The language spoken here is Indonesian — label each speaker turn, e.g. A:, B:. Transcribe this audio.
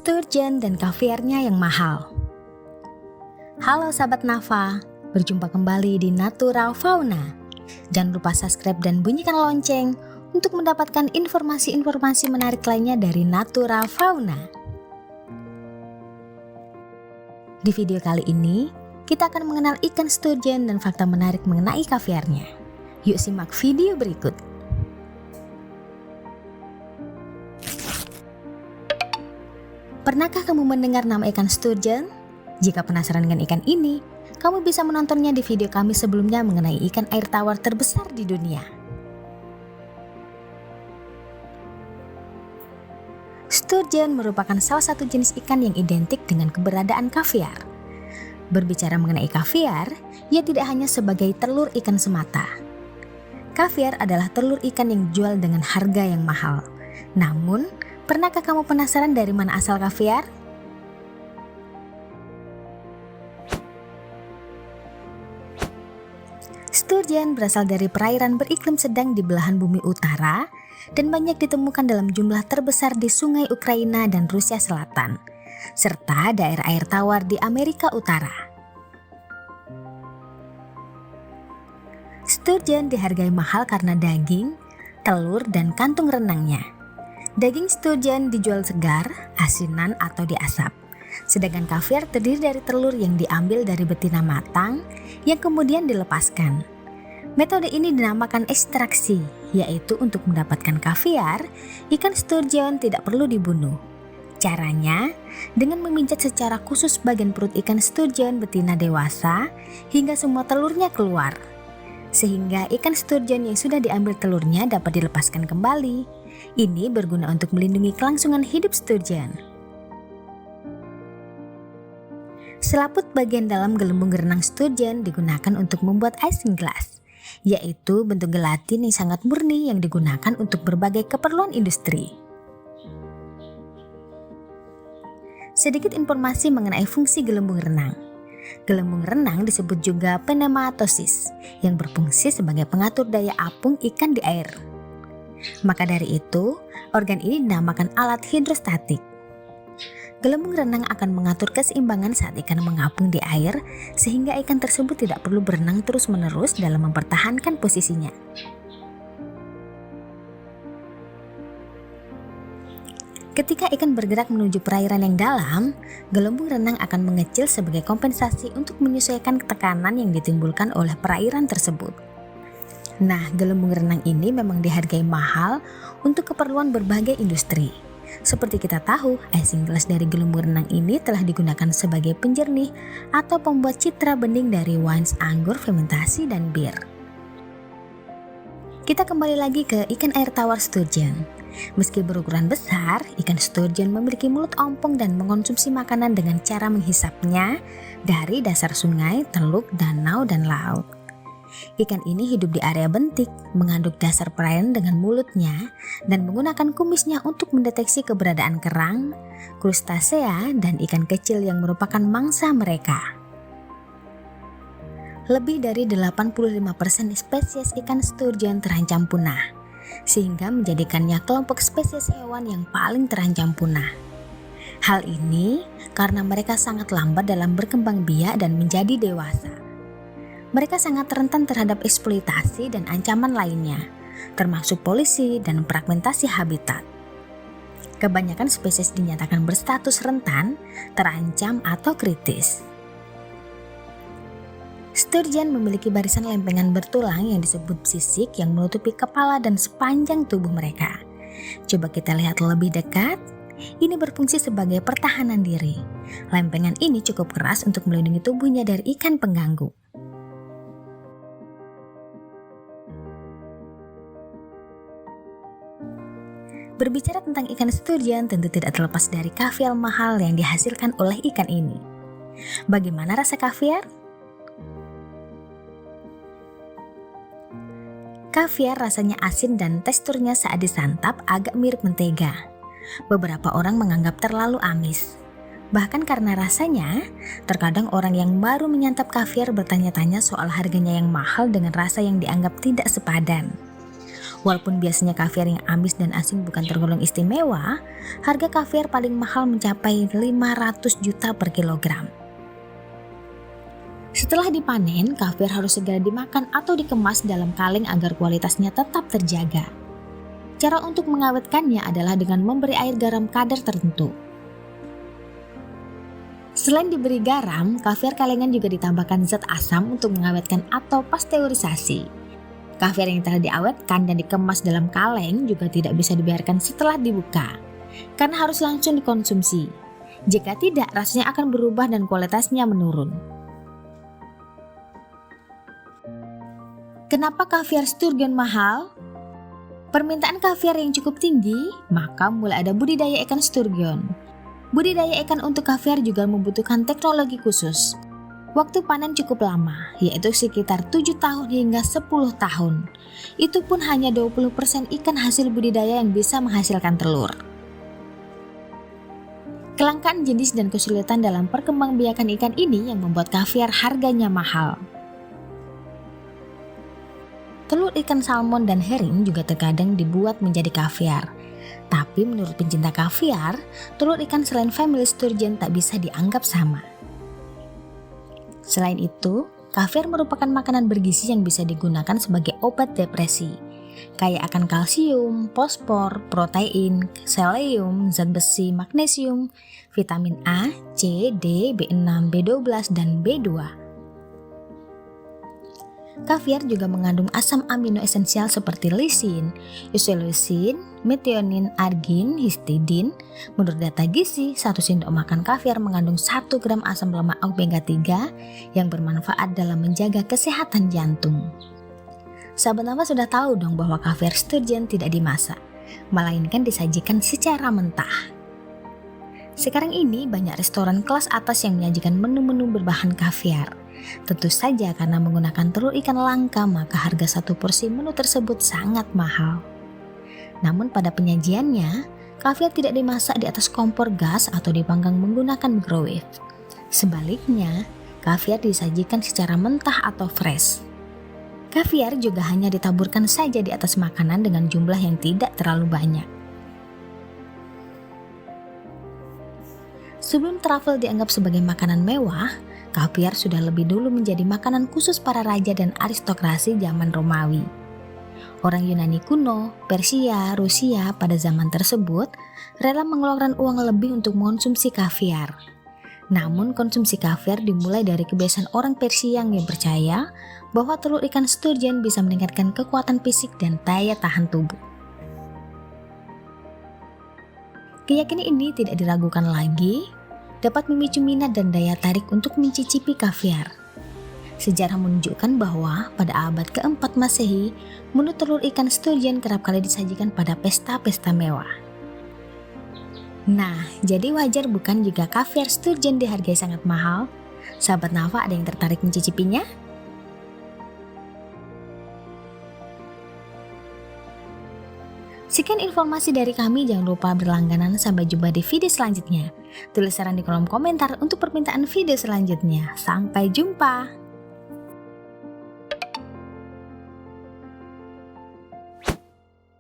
A: sturgeon dan kaviarnya yang mahal. Halo sahabat Nafa, berjumpa kembali di Natural Fauna. Jangan lupa subscribe dan bunyikan lonceng untuk mendapatkan informasi-informasi menarik lainnya dari Natural Fauna. Di video kali ini, kita akan mengenal ikan sturgeon dan fakta menarik mengenai kaviarnya. Yuk simak video berikut. Pernahkah kamu mendengar nama ikan sturgeon? Jika penasaran dengan ikan ini, kamu bisa menontonnya di video kami sebelumnya mengenai ikan air tawar terbesar di dunia. Sturgeon merupakan salah satu jenis ikan yang identik dengan keberadaan kaviar. Berbicara mengenai kaviar, ia tidak hanya sebagai telur ikan semata. Kaviar adalah telur ikan yang dijual dengan harga yang mahal. Namun, pernahkah kamu penasaran dari mana asal kaviar? Sturgeon berasal dari perairan beriklim sedang di belahan bumi utara dan banyak ditemukan dalam jumlah terbesar di sungai Ukraina dan Rusia Selatan, serta daerah air tawar di Amerika Utara. Sturgeon dihargai mahal karena daging, telur, dan kantung renangnya. Daging sturgeon dijual segar, asinan, atau diasap. Sedangkan kaviar terdiri dari telur yang diambil dari betina matang yang kemudian dilepaskan. Metode ini dinamakan ekstraksi, yaitu untuk mendapatkan kaviar, ikan sturgeon tidak perlu dibunuh. Caranya, dengan memijat secara khusus bagian perut ikan sturgeon betina dewasa hingga semua telurnya keluar. Sehingga ikan sturgeon yang sudah diambil telurnya dapat dilepaskan kembali. Ini berguna untuk melindungi kelangsungan hidup sturgeon. Selaput bagian dalam gelembung renang sturgeon digunakan untuk membuat isinglass, yaitu bentuk gelatin yang sangat murni yang digunakan untuk berbagai keperluan industri. Sedikit informasi mengenai fungsi gelembung renang. Gelembung renang disebut juga pneumatosis, yang berfungsi sebagai pengatur daya apung ikan di air. Maka dari itu, organ ini dinamakan alat hidrostatik. Gelembung renang akan mengatur keseimbangan saat ikan mengapung di air, sehingga ikan tersebut tidak perlu berenang terus-menerus dalam mempertahankan posisinya. Ketika ikan bergerak menuju perairan yang dalam, gelembung renang akan mengecil sebagai kompensasi untuk menyesuaikan tekanan yang ditimbulkan oleh perairan tersebut. Nah, gelembung renang ini memang dihargai mahal untuk keperluan berbagai industri. Seperti kita tahu, isinglass dari gelembung renang ini telah digunakan sebagai penjernih atau pembuat citra bening dari wines anggur fermentasi dan bir. Kita kembali lagi ke ikan air tawar sturgeon. Meski berukuran besar, ikan sturgeon memiliki mulut ompong dan mengonsumsi makanan dengan cara menghisapnya dari dasar sungai, teluk, danau, dan laut. Ikan ini hidup di area bentik, mengaduk dasar perairan dengan mulutnya, dan menggunakan kumisnya untuk mendeteksi keberadaan kerang, krustasea, dan ikan kecil yang merupakan mangsa mereka. Lebih dari 85% spesies ikan sturgeon terancam punah, sehingga menjadikannya kelompok spesies hewan yang paling terancam punah. Hal ini karena mereka sangat lambat dalam berkembang biak dan menjadi dewasa. Mereka sangat rentan terhadap eksploitasi dan ancaman lainnya, termasuk polusi dan fragmentasi habitat. Kebanyakan spesies dinyatakan berstatus rentan, terancam, atau kritis. Sturgeon memiliki barisan lempengan bertulang yang disebut sisik yang menutupi kepala dan sepanjang tubuh mereka. Coba kita lihat lebih dekat. Ini berfungsi sebagai pertahanan diri. Lempengan ini cukup keras untuk melindungi tubuhnya dari ikan pengganggu. Berbicara tentang ikan sturgeon tentu tidak terlepas dari kaviar mahal yang dihasilkan oleh ikan ini. Bagaimana rasa kaviar? Kaviar rasanya asin dan teksturnya saat disantap agak mirip mentega. Beberapa orang menganggap terlalu amis. Bahkan karena rasanya, terkadang orang yang baru menyantap kaviar bertanya-tanya soal harganya yang mahal dengan rasa yang dianggap tidak sepadan. Walaupun biasanya kaviar yang amis dan asin bukan tergolong istimewa, harga kaviar paling mahal mencapai 500 juta per kilogram. Setelah dipanen, kaviar harus segera dimakan atau dikemas dalam kaleng agar kualitasnya tetap terjaga. Cara untuk mengawetkannya adalah dengan memberi air garam kadar tertentu. Selain diberi garam, kaviar kalengan juga ditambahkan zat asam untuk mengawetkan atau pasteurisasi. Kaviar yang telah diawetkan dan dikemas dalam kaleng juga tidak bisa dibiarkan setelah dibuka, karena harus langsung dikonsumsi. Jika tidak, rasanya akan berubah dan kualitasnya menurun. Kenapa kaviar sturgeon mahal? Permintaan kaviar yang cukup tinggi, maka mulai ada budidaya ikan sturgeon. Budidaya ikan untuk kaviar juga membutuhkan teknologi khusus. Waktu panen cukup lama, yaitu sekitar 7 tahun hingga 10 tahun. Itu pun hanya 20% ikan hasil budidaya yang bisa menghasilkan telur. Kelangkaan jenis dan kesulitan dalam perkembangbiakan ikan ini yang membuat kaviar harganya mahal. Telur ikan salmon dan herring juga terkadang dibuat menjadi kaviar. Tapi menurut pencinta kaviar, telur ikan selain family sturgeon tak bisa dianggap sama. Selain itu, kaviar merupakan makanan bergizi yang bisa digunakan sebagai obat depresi, kaya akan kalsium, fosfor, protein, selenium, zat besi, magnesium, vitamin A, C, D, B6, B12, dan B2. Kaviar juga mengandung asam amino esensial seperti lisin, isoleucin, metionin, argin, histidin. Menurut data gizi, 1 sendok makan kaviar mengandung 1 gram asam lemak omega 3 yang bermanfaat dalam menjaga kesehatan jantung. Sahabat Nafa sudah tahu dong bahwa kaviar sturgeon tidak dimasak, melainkan disajikan secara mentah. Sekarang ini banyak restoran kelas atas yang menyajikan menu-menu berbahan kaviar. Tentu saja karena menggunakan telur ikan langka, maka harga satu porsi menu tersebut sangat mahal. Namun pada penyajiannya, kaviar tidak dimasak di atas kompor gas atau dipanggang menggunakan microwave. Sebaliknya, kaviar disajikan secara mentah atau fresh. Kaviar juga hanya ditaburkan saja di atas makanan dengan jumlah yang tidak terlalu banyak. Sebelum truffle dianggap sebagai makanan mewah, kaviar sudah lebih dulu menjadi makanan khusus para raja dan aristokrasi zaman Romawi. Orang Yunani kuno, Persia, Rusia pada zaman tersebut rela mengeluarkan uang lebih untuk mengonsumsi kaviar. Namun konsumsi kaviar dimulai dari kebiasaan orang Persia yang percaya bahwa telur ikan sturgeon bisa meningkatkan kekuatan fisik dan daya tahan tubuh. Keyakinan ini tidak diragukan lagi, dapat memicu minat dan daya tarik untuk mencicipi kaviar. Sejarah menunjukkan bahwa pada abad ke-4 Masehi, menu telur ikan sturgeon kerap kali disajikan pada pesta-pesta mewah. Nah, jadi wajar bukan jika kaviar sturgeon dihargai sangat mahal? Sahabat Nafa ada yang tertarik mencicipinya? Sekian informasi dari kami, jangan lupa berlangganan. Sampai jumpa di video selanjutnya. Tulis saran di kolom komentar untuk permintaan video selanjutnya. Sampai jumpa.